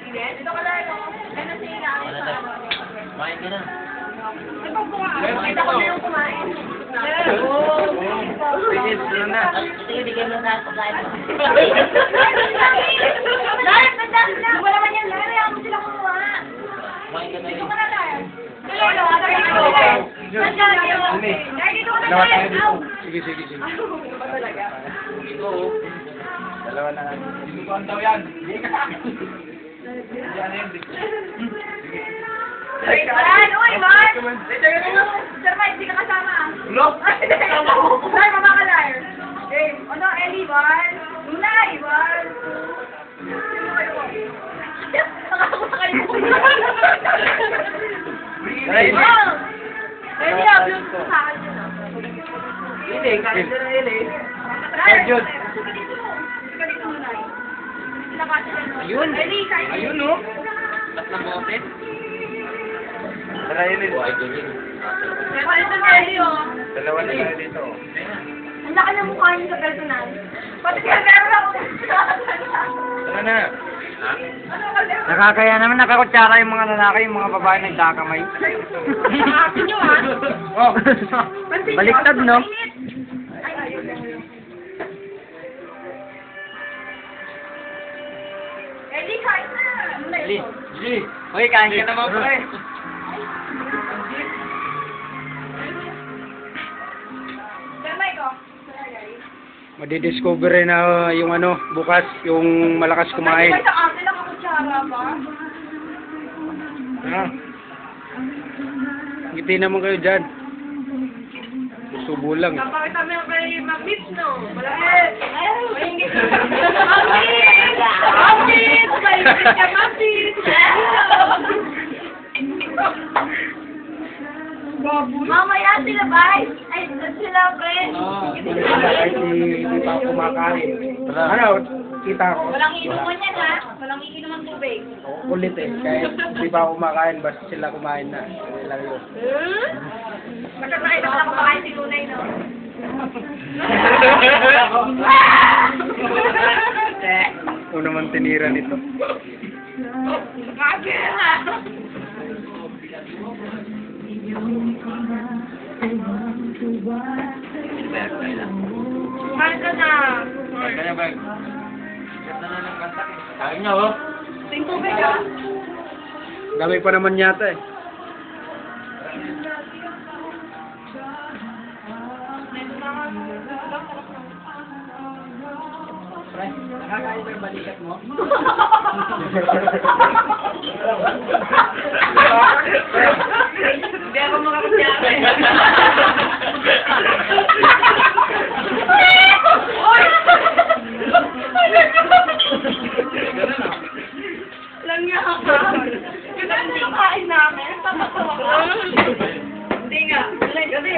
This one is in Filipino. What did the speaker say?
Dito ka lang, no? Ano si Ilalim sa ano? Kumain ka na. Kita ko na yung kumain. Sige, ano na. Sige, bigyan mo na sa slide. Larry, mandas na! Wala naman yan, Larry. Ayaw mo sila kumuha. Kumain ka na Dito yun. ka na, Larry. Dito ka na, Larry. Dito ka na, Larry. Sige, sige, sige. Ito, Dalawa na. sinukuhan daw yan. Yan, uy, Mark! Sir Mike, hindi ka kasama. Sir, mama ka, Larry. Okay, ano, Ellie, Val? Luna, Ival? Sino kayo ko? Nakakakuha kayo ko. Ay, Ellie, upload ko sa akin yun, ah. Hindi, kain ka na yun eh. Ayun. Ayun. Ellie, kain. Ayun, no? Tatlong bote. Tara yun. Buhay ko yun. Kain sa Ellie, oh. Dalawa na lang dito. Ang laki ng mukha niyo sa personal. Pati kaya meron ako. Tara na. Ha? Ano kasi? Nakakaya naman nakakutsara yung mga lalaki, yung mga babae nagkakamay. Akin nyo, ha? Oh, baliktad, no? Ellie, kain na. Ano na Li, ito? Li. Hoy, kain ka naman pre. Sir Mike, oh. Madidiscover rin na yung ano, bukas, yung malakas kumain. Ay, sa akin lang ako tsara ba? Ha? Ngiti naman kayo dyan. Subo lang. Napakita mo yung kay Mabit, no? Malapit. Ay, hindi. Mabit! Mabit! Mabit ka, Mabit! Mamaya sila, bay! Ay, sila, pre! Kahit hindi pa ako kumakain. Ano, kita ko. Walang inuman yan, ha? Walang iinuman tubig. Kulit eh. Kahit hindi pa ako kumakain, basta sila kumain na. Sila yun. Magkakain naman ako makain si Lunay, no? Ako naman tinira nito. Kage, ha? Kain ka na. Kaya ba? Kain niya, oh. Ting tubig, ha? Dami pa naman yata eh. Pre, nakakain ba yung balikat mo? Hindi ako makakusyari. Lang niya ka. Kasi hindi yung kain namin. Tatatawa ka. Hindi nga. Kasi